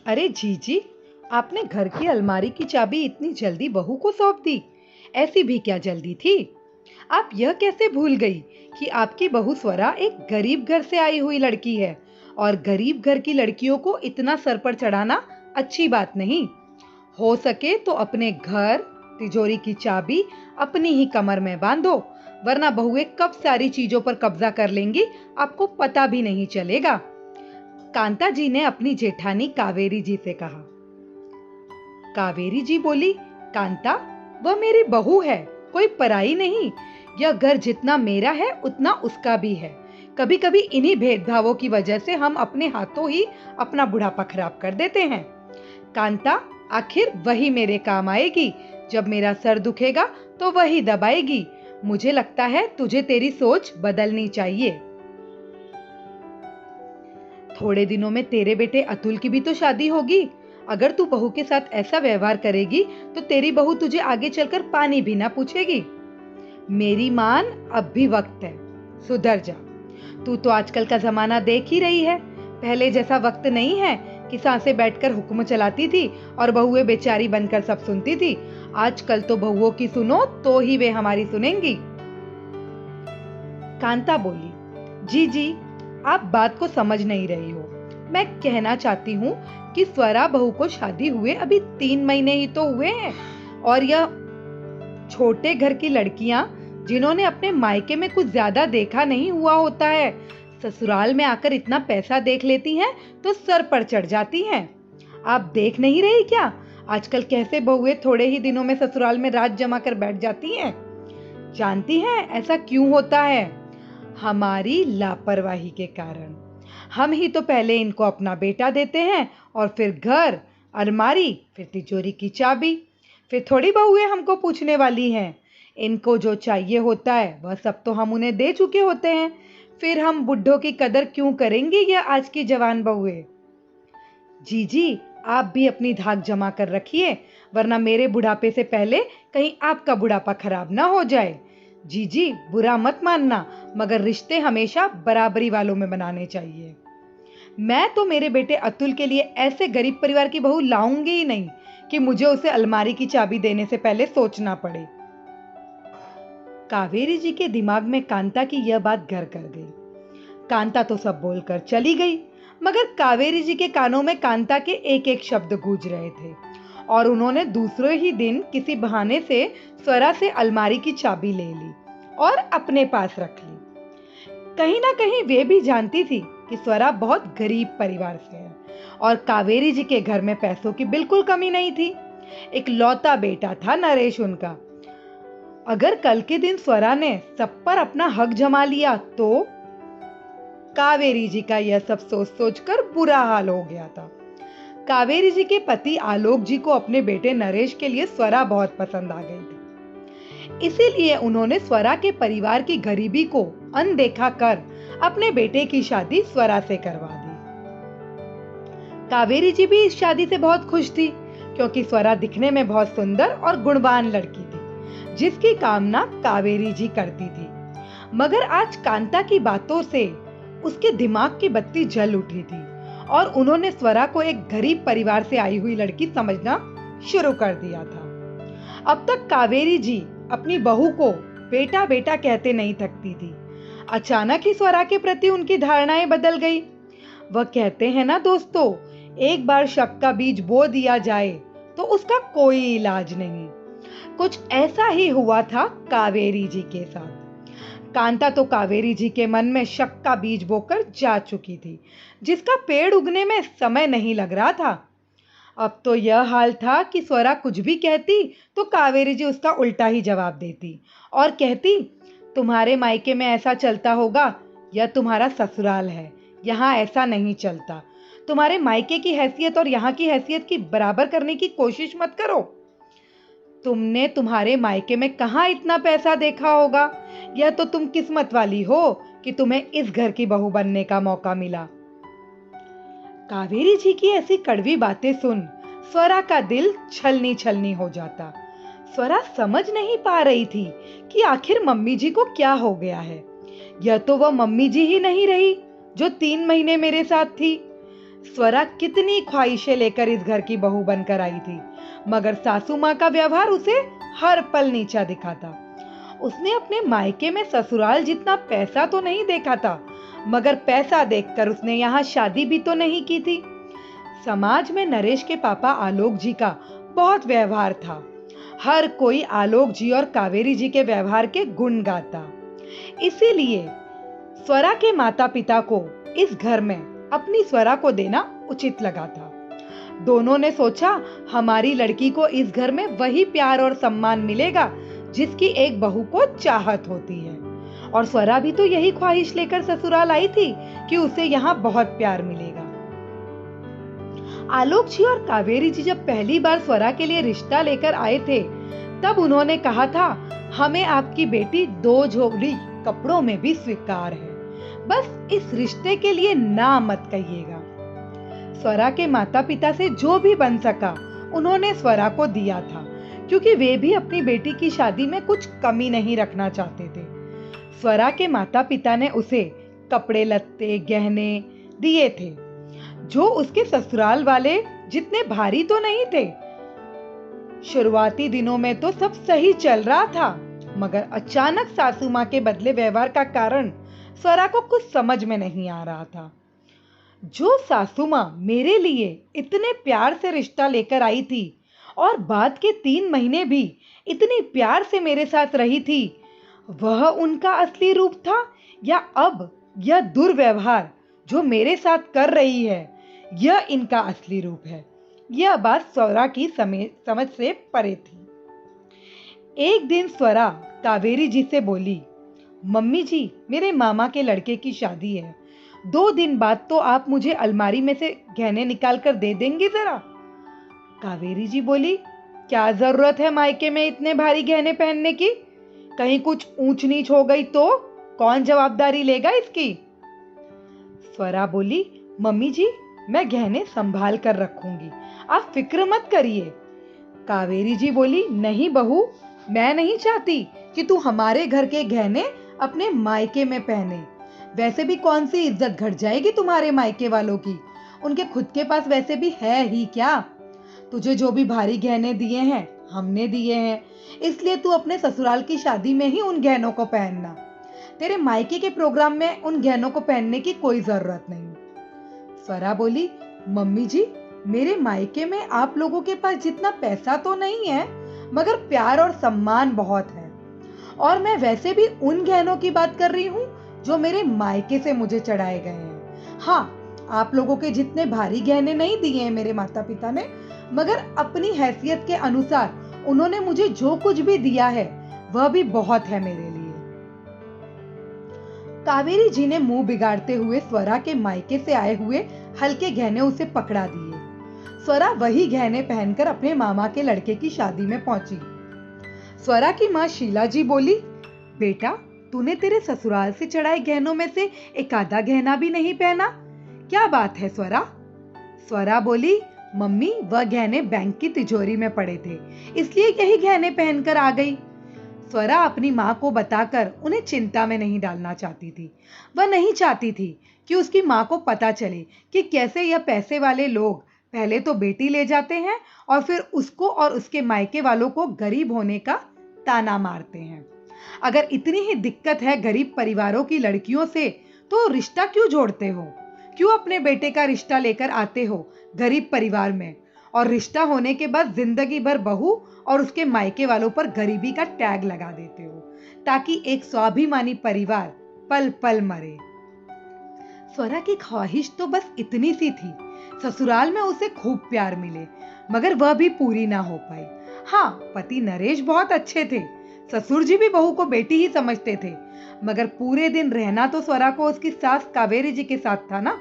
अरे जीजी, आपने घर की अलमारी की चाबी इतनी जल्दी बहू को सौंप दी। ऐसी भी क्या जल्दी थी? आप यह कैसे भूल गई कि आपकी बहू स्वरा एक गरीब घर से आई हुई लड़की है और गरीब घर की लड़कियों को इतना सर पर चढ़ाना अच्छी बात नहीं। हो सके तो अपने घर तिजोरी की चाबी अपनी ही कमर में बांधो, वरना बहुएं कब सारी चीजों पर कब्जा कर लेंगी, आपको पता भी नहीं चलेगा। कांता जी ने अपनी जेठानी कावेरी जी से कहा। कावेरी जी बोली, कांता, वह मेरी बहू है, कोई पराई नहीं। यह घर जितना मेरा है उतना उसका भी है। कभी कभी इन्हीं भेदभावों की वजह से हम अपने हाथों ही अपना बुढ़ापा खराब कर देते हैं। कांता, आखिर वही मेरे काम आएगी। जब मेरा सर दुखेगा तो वही दबाएगी। मुझे लगता है तुझे तेरी सोच बदलनी चाहिए। थोड़े दिनों में तेरे बेटे अतुल की भी तो शादी होगी। अगर तू बहू के साथ ऐसा व्यवहार करेगी तो तेरी बहू तुझे आगे चलकर पानी भी ना पूछेगी। मेरी मान, अब भी वक्त है, सुधर जा। तू तो आजकल का जमाना देख ही रही है। पहले जैसा वक्त नहीं है कि सांसें बैठकर हुक्म चलाती थी और बहुएं बेचारी बनकर सब सुनती थी। आजकल तो बहुओं की सुनो तो ही वे हमारी सुनेंगी। कांता बोली, जी जी, आप बात को समझ नहीं रही हो। मैं कहना चाहती हूँ कि स्वरा बहू को शादी हुए अभी 3 महीने ही तो हुए हैं और यह छोटे घर की लड़कियां जिन्होंने अपने मायके में कुछ ज्यादा देखा नहीं हुआ होता है, ससुराल में आकर इतना पैसा देख लेती हैं तो सर पर चढ़ जाती हैं। आप देख नहीं रही क्या आजकल कैसे बहुएं थोड़े ही दिनों में ससुराल में राज जमा कर बैठ जाती हैं? जानती हैं ऐसा क्यों होता है? हमारी लापरवाही के कारण। हम ही तो पहले इनको अपना बेटा देते हैं और फिर घर, अलमारी, फिर तिजोरी की चाबी। फिर थोड़ी बहुएं हमको पूछने वाली हैं। इनको जो चाहिए होता है वह सब तो हम उन्हें दे चुके होते हैं। फिर हम बुढ़ों की कदर क्यों करेंगे ये आज की जवान बहुएं? जी जी, आप भी अपनी धाक जमा कर रखिए, वरना मेरे बुढ़ापे से पहले कहीं आपका बुढ़ापा खराब ना हो जाए। जी जी, बुरा मत मानना, मगर रिश्ते हमेशा बराबरी वालों में बनाने चाहिए। मैं तो मेरे बेटे अतुल के लिए ऐसे गरीब परिवार की बहू लाऊंगी ही नहीं कि मुझे उसे अलमारी की चाबी देने से पहले सोचना पड़े। कावेरी जी के दिमाग में कांता की यह बात घर कर गई। कांता तो सब बोलकर चली गई, मगर कावेरी जी के कानों में कांता के एक एक शब्द गूंज रहे थे और उन्होंने दूसरे ही दिन किसी बहाने से स्वरा से अलमारी की चाबी ले ली और अपने पास रख ली। कहीं ना कहीं वे भी जानती थी कि स्वरा बहुत गरीब परिवार से है और कावेरी जी के घर में पैसों की बिल्कुल कमी नहीं थी। एक लौता बेटा था नरेश उनका। अगर कल के दिन स्वरा ने सब पर अपना हक जमा लिया तो कावेरी जी का यह सब सोच सोचकर बुरा हाल हो गया था। कावेरी जी के पति आलोक जी को अपने बेटे नरेश के लिए स्वरा बहुत पसंद आ गई थी। इसीलिए उन्होंने स्वरा के परिवार की गरीबी को अनदेखा कर अपने बेटे की शादी स्वरा से करवा दी। कावेरी जी भी इस शादी से बहुत खुश थी, क्योंकि स्वरा दिखने में बहुत सुंदर और गुणवान लड़की थी, जिसकी कामना कावेरी जी करती थी। मगर आज कांता की बातों से उसके दिमाग की बत्ती जल उठी थी और उन्होंने स्वरा को एक गरीब परिवार से आई हुई लड़की समझना शुरू कर दिया था। अब तक कावेरी जी अपनी बहू को बेटा बेटा कहते नहीं थकती थी। अचानक ही स्वरा के प्रति उनकी धारणाएं बदल गई। वह कहते हैं ना दोस्तों, एक बार शक का बीज बो दिया जाए तो उसका कोई इलाज नहीं। कुछ ऐसा ही हुआ था कावेरी जी के साथ। कांता तो कावेरी जी के मन में शक का बीज बोकर जा चुकी थी, जिसका पेड़ उगने में समय नहीं लग रहा था। अब तो यह हाल था कि स्वरा कुछ भी कहती तो कावेरी जी उसका उल्टा ही जवाब देती और कहती, तुम्हारे मायके में ऐसा चलता होगा, यह तुम्हारा ससुराल है, यहाँ ऐसा नहीं चलता। तुम्हारे मायके की हैसियत और यहाँ की हैसियत की बराबर करने की कोशिश मत करो। तुमने तुम्हारे मायके में कहाँ इतना पैसा देखा होगा? यह तो तुम किस्मत वाली हो कि तुम्हें इस घर की बहू बनने का मौका मिला। कावेरी जी की ऐसी कड़वी बातें सुन स्वरा का दिल छलनी छलनी हो जाता। स्वरा समझ नहीं पा रही थी कि आखिर मम्मी जी को क्या हो गया है। यह तो वह मम्मी जी ही नहीं रही जो 3 महीने मेरे साथ थी। स्वरा कितनी ख्वाहिशें लेकर इस घर की बहू बनकर आई थी, मगर सासू माँ का व्यवहार उसे हर पल नीचा दिखाता। उसने अपने मायके में ससुराल जितना पैसा तो नहीं देखा था, मगर पैसा देखकर उसने यहाँ शादी भी तो नहीं की थी। समाज में नरेश के पापा आलोक जी का बहुत व्यवहार था। हर कोई आलोक जी और कावेरी जी के व्यवहार के गुण गाता। इसीलिए स्वरा के माता पिता को इस घर में अपनी स्वरा को देना उचित लगा था। दोनों ने सोचा, हमारी लड़की को इस घर में वही प्यार और सम्मान मिलेगा जिसकी एक बहू को चाहत होती है। और स्वरा भी तो यही ख्वाहिश लेकर ससुराल आई थी कि उसे यहाँ बहुत प्यार मिलेगा। आलोक जी और कावेरी जी जब पहली बार स्वरा के लिए रिश्ता लेकर आए थे, तब उन्होंने कहा था, हमें आपकी बेटी 2 जोड़ी कपड़ों में भी स्वीकार है, बस इस रिश्ते के लिए ना मत कहिएगा। स्वरा के माता पिता से जो भी बन सका उन्होंने स्वरा को दिया था, क्योंकि वे भी अपनी बेटी की शादी में कुछ कमी नहीं रखना चाहते थे। स्वरा के माता पिता ने उसे कपड़े लत्ते गहने दिए थे, जो उसके ससुराल वाले जितने भारी तो नहीं थे। शुरुआती दिनों में तो सब सही चल रहा था, मगर अचानक सासू माँ के बदले व्यवहार का कारण स्वरा को कुछ समझ में नहीं आ रहा था। जो सासू माँ मेरे लिए इतने प्यार से रिश्ता लेकर आई थी और बाद के 3 महीने भी इतनी प्यार से मेरे साथ रही थी, वह उनका असली रूप था, या अब यह दुर्व्यवहार जो मेरे साथ कर रही है यह इनका असली रूप है। यह बात स्वरा की समझ से परे थी। एक दिन स्वरा कावेरी जी से बोली, मम्मी जी, मेरे मामा के लड़के की शादी है, 2 दिन बाद तो आप मुझे अलमारी में से गहने निकाल कर दे देंगे जरा। कावेरी जी बोली, क्या जरूरत है मायके में इतने भारी गहने पहनने की? कहीं कुछ ऊंच नीच हो गई तो कौन जवाबदारी लेगा इसकी? स्वरा बोली, मम्मी जी, मैं गहने संभाल कर रखूंगी, आप फिक्र मत करिए। कावेरी जी बोली, नहीं बहू, मैं नहीं चाहती कि तू हमारे घर के गहने अपने मायके में पहने। वैसे भी कौन सी इज्जत घट जाएगी तुम्हारे मायके वालों की? उनके खुद के पास वैसे भी है ही क्या? तुझे जो भी भारी गहने दिए हैं हमने दिए हैं, इसलिए तू अपने ससुराल की शादी में ही उन गहनों को पहनना। तेरे मायके के प्रोग्राम में उन गहनों को पहनने की कोई जरूरत नहीं। स्वरा बोली, मम्मी जी, मेरे मायके में आप लोगों के पास जितना पैसा तो नहीं है, मगर प्यार और सम्मान बहुत है। और मैं वैसे भी उन गहनों की बात कर रही हूँ जो मेरे मायके से मुझे चढ़ाए गए हैं। हाँ, आप लोगों के जितने भारी गहने नहीं दिए हैं मेरे माता पिता ने, मगर अपनी हैसियत के अनुसार उन्होंने मुझे जो कुछ भी दिया है वह भी बहुत है मेरे लिए। कावेरी जी ने मुंह बिगाड़ते हुए स्वरा के मायके से आए हुए हल्के गहने उसे पकड़ा दिए। स्वरा वही गहने पहनकर अपने मामा के लड़के की शादी में पहुंची। स्वरा की माँ शीला जी बोली, बेटा, तूने तेरे ससुराल से चढ़ाए गहनों में से एक आधा गहना भी नहीं पहना, क्या बात है स्वरा? स्वरा बोली, मम्मी, वह गहने बैंक की तिजोरी में पड़े थे, इसलिए यही गहने पहनकर आ गई। स्वरा अपनी माँ को बताकर उन्हें चिंता में नहीं डालना चाहती थी। वह नहीं चाहती थी कि उसकी माँ को पता चले कि कैसे यह पैसे वाले लोग पहले तो बेटी ले जाते हैं और फिर उसको और उसके मायके वालों को गरीब होने का ताना मारते हैं। अगर इतनी ही दिक्कत है गरीब परिवारों की लड़कियों से, तो रिश्ता क्यों जोड़ते हो? क्यों अपने बेटे का रिश्ता लेकर आते हो गरीब परिवार में, और रिश्ता होने के बाद जिंदगी भर बहू और उसके मायके वालों पर गरीबी का टैग लगा देते हो, ताकि एक स्वाभिमानी परिवार पल पल मरे। स्वरा की ख्वाहिश तो बस इतनी सी थी, ससुराल में उसे खूब प्यार मिले, मगर वह भी पूरी ना हो पाई। हाँ, पति नरेश बहुत अच्छे थे, ससुर जी भी बहू को बेटी ही समझते थे, मगर पूरे दिन रहना तो स्वरा को उसकी सास कावेरी जी के साथ था ना,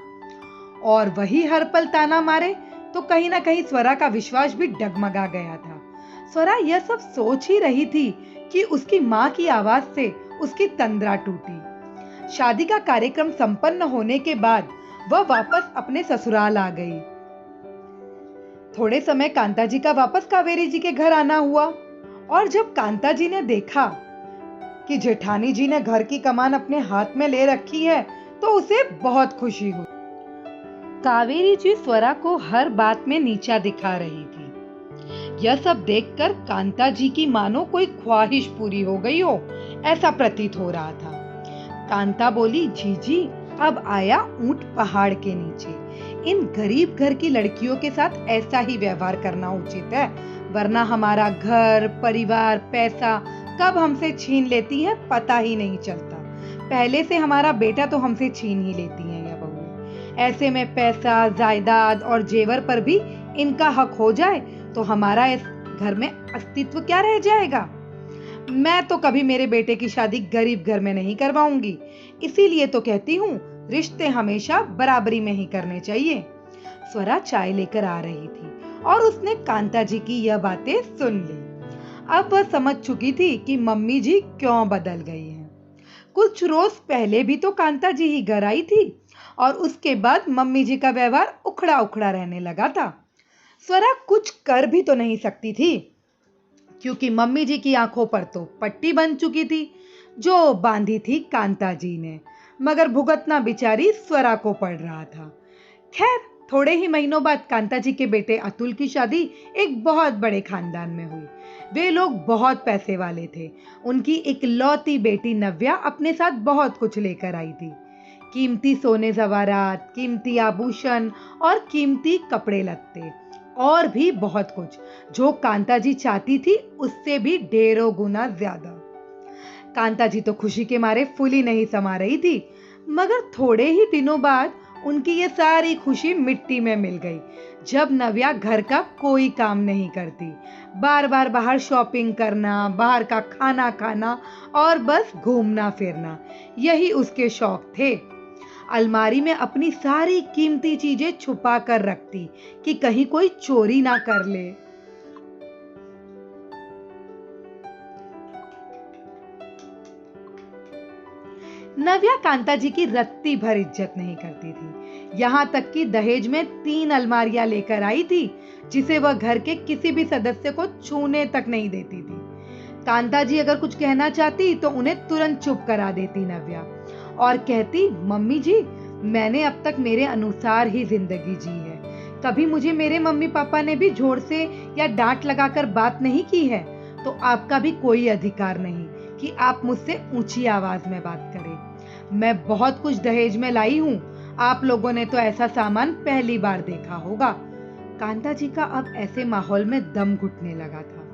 और वही हर पल ताना मारे तो कहीं ना कहीं स्वरा का विश्वास भी डगमगा गया था। स्वरा यह सब सोच ही रही थी कि उसकी माँ की आवाज से उसकी तंद्रा टूटी। शादी का कार्यक्रम संपन्न होने के बाद वह वापस अपने ससुराल आ गई। थोड़े समय कांता जी का वापस कावेरी जी के घर आना हुआ, और जब कांता जी ने देखा कि जेठानी जी ने घर की कमान अपने हाथ में ले रखी है, तो उसे बहुत खुशी हुई। कावेरी जी स्वरा को हर बात में नीचा दिखा रही थी। यह सब देखकर कांता जी की मानो कोई ख्वाहिश पूरी हो गई हो, ऐसा प्रतीत हो रहा था। कांता बोली, जीजी, अब आया ऊंट पहाड़ के नीचे। इन गरीब घर की लड़कियों के साथ ऐसा ही व्यवहार करना उचित है, वरना हमारा घर, परिवार, पैसा कब हमसे छीन लेती है पता ही नहीं चलता। पहले से हमारा बेटा तो हमसे छीन ही लेती है यह बहू। ऐसे में पैसा, जायदाद और जेवर पर भी इनका हक हो जाए तो हमारा इस घर में अस्तित्व क्या रह जाएगा। मैं तो कभी मेरे बेटे की शादी गरीब घर में नहीं करवाऊंगी। इसीलिए तो कहती हूँ, रिश्ते हमेशा बराबरी में ही करने चाहिए। स्वरा चाय लेकर आ रही थी और उसने कांता जी की यह बातें सुन ली। अब वह समझ चुकी थी कि मम्मी जी क्यों बदल गई हैं। कुछ रोज पहले भी तो कांता जी ही घर आई थी और उसके बाद मम्मी जी का व्यवहार उखड़ा उखड़ा रहने लगा था। स्वरा कुछ कर भी तो नहीं सकती थी, क्योंकि मम्मी जी की आंखों पर तो पट्टी बन चुकी थी जो बांधी थी कांता जी ने, मगर भुगतना बेचारी स्वरा को पड़ रहा था। खैर, थोड़े ही महीनों बाद कांता जी के बेटे अतुल की शादी एक बहुत बड़े खानदान में हुई। वे लोग बहुत पैसे वाले थे। उनकी इकलौती बेटी नव्या अपने साथ बहुत कुछ लेकर आई थी। कीमती सोने ज़ेवरात, कीमती आभूषण और कीमती कपड़े लत्ते और भी बहुत कुछ, जो कांता जी चाहती थी उससे भी ढेरों गुना ज्यादा। कांता जी तो खुशी के मारे फूली नहीं समा रही थी, मगर थोड़े ही दिनों बाद उनकी ये सारी खुशी मिट्टी में मिल गई जब नव्या घर का कोई काम नहीं करती। बार बार बाहर शॉपिंग करना, बाहर का खाना खाना और बस घूमना फिरना, यही उसके शौक थे। अलमारी में अपनी सारी कीमती चीजें छुपा कर रखती कि कहीं कोई चोरी ना कर ले। नव्या कांता जी की रत्ती भर इज्जत नहीं करती थी। यहाँ तक कि दहेज में 3 अलमारियां लेकर आई थी, जिसे वह घर के किसी भी सदस्य को छूने तक नहीं देती थी। कांता जी अगर कुछ कहना चाहती तो उन्हें तुरंत चुप करा देती नव्या और कहती, मम्मी जी, मैंने अब तक मेरे अनुसार ही जिंदगी जी है। कभी मुझे मेरे मम्मी पापा ने भी जोर से या डांट लगाकर बात नहीं की है, तो आपका भी कोई अधिकार नहीं कि आप मुझसे ऊंची आवाज में बात करें। मैं बहुत कुछ दहेज में लाई हूँ, आप लोगों ने तो ऐसा सामान पहली बार देखा होगा। कांता जी का अब ऐसे माहौल में दम घुटने लगा था।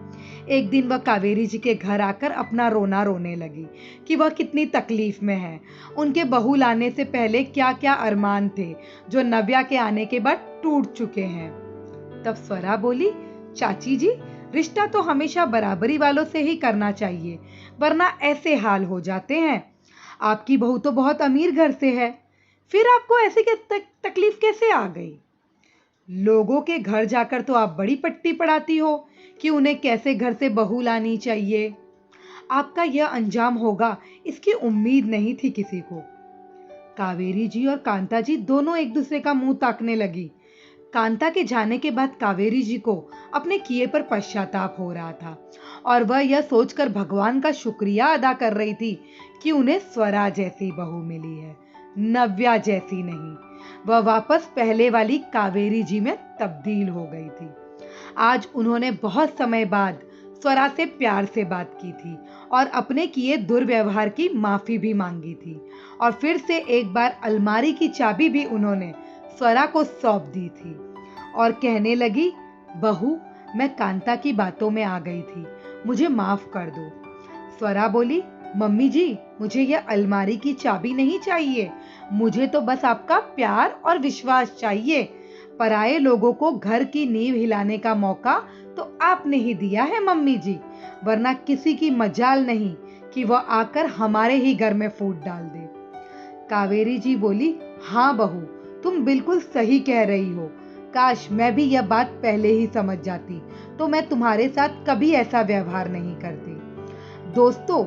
एक दिन वह कावेरी जी के घर आकर अपना रोना रोने लगी कि वह कितनी तकलीफ में है। उनके बहू लाने से पहले क्या क्या अरमान थे जो नव्या के आने के बाद टूट चुके हैं। तब स्वरा बोली, चाची जी, रिश्ता तो हमेशा बराबरी वालों से ही करना चाहिए, वरना ऐसे हाल हो जाते हैं। आपकी बहू तो बहुत अमीर घर से है, फिर आपको ऐसे तकलीफ कैसे आ गई? लोगों के घर जाकर तो आप बड़ी पट्टी पढ़ाती हो कि उन्हें कैसे घर से बहू लानी चाहिए। आपका यह अंजाम होगा, इसकी उम्मीद नहीं थी किसी को। कावेरी जी और कांता जी दोनों एक दूसरे का मुंह ताकने लगी। कांता के जाने के बाद कावेरी जी को अपने किए पर पश्चाताप हो रहा था और वह यह सोचकर भगवान का शुक्रिया अदा कर रही थी कि उन्हें स्वरा जैसी बहू मिली है, नव्या जैसी नहीं। वह वापस पहले वाली कावेरी जी में तब्दील हो गई थी। आज उन्होंने बहुत समय बाद स्वरा से प्यार से बात की थी और अपने किए दुर्व्यवहार की माफी भी मांगी थी, और फिर से एक बार अलमारी की चाबी भी उन्होंने स्वरा को सौंप दी थी और कहने लगी, बहू, मैं कांता की बातों में आ गई थी, मुझे माफ कर दो। स्वरा बोली, मम्मी जी, मुझे यह अलमारी की चाबी नहीं चाहिए, मुझे तो बस आपका प्यार और विश्वास चाहिए। पराये लोगों को घर की नींव हिलाने का मौका तो आपने ही दिया है मम्मी जी, वरना किसी की मजाल नहीं कि वह आकर हमारे ही घर में फूट डाल दे। कावेरी जी बोली, हाँ बहू, तुम बिल्कुल सही कह रही हो। काश मैं भी यह बात पहले ही समझ जाती तो मैं तुम्हारे साथ कभी ऐसा व्यवहार नहीं करती। दोस्तों,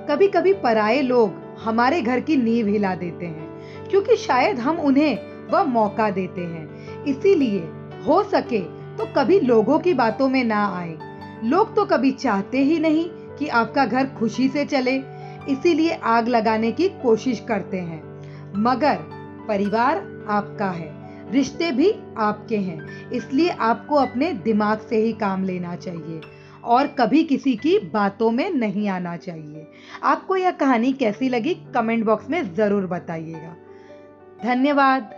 कभी कभी पराये लोग हमारे घर की नींव हिला देते हैं, क्योंकि शायद हम उन्हें वह मौका देते हैं। इसीलिए हो सके तो कभी लोगों की बातों में ना आए। लोग तो कभी चाहते ही नहीं कि आपका घर खुशी से चले, इसीलिए आग लगाने की कोशिश करते हैं। मगर परिवार आपका है, रिश्ते भी आपके हैं, इसलिए आपको अपने दिमाग से ही काम लेना चाहिए और कभी किसी की बातों में नहीं आना चाहिए। आपको यह कहानी कैसी लगी कमेंट बॉक्स में ज़रूर बताइएगा। धन्यवाद।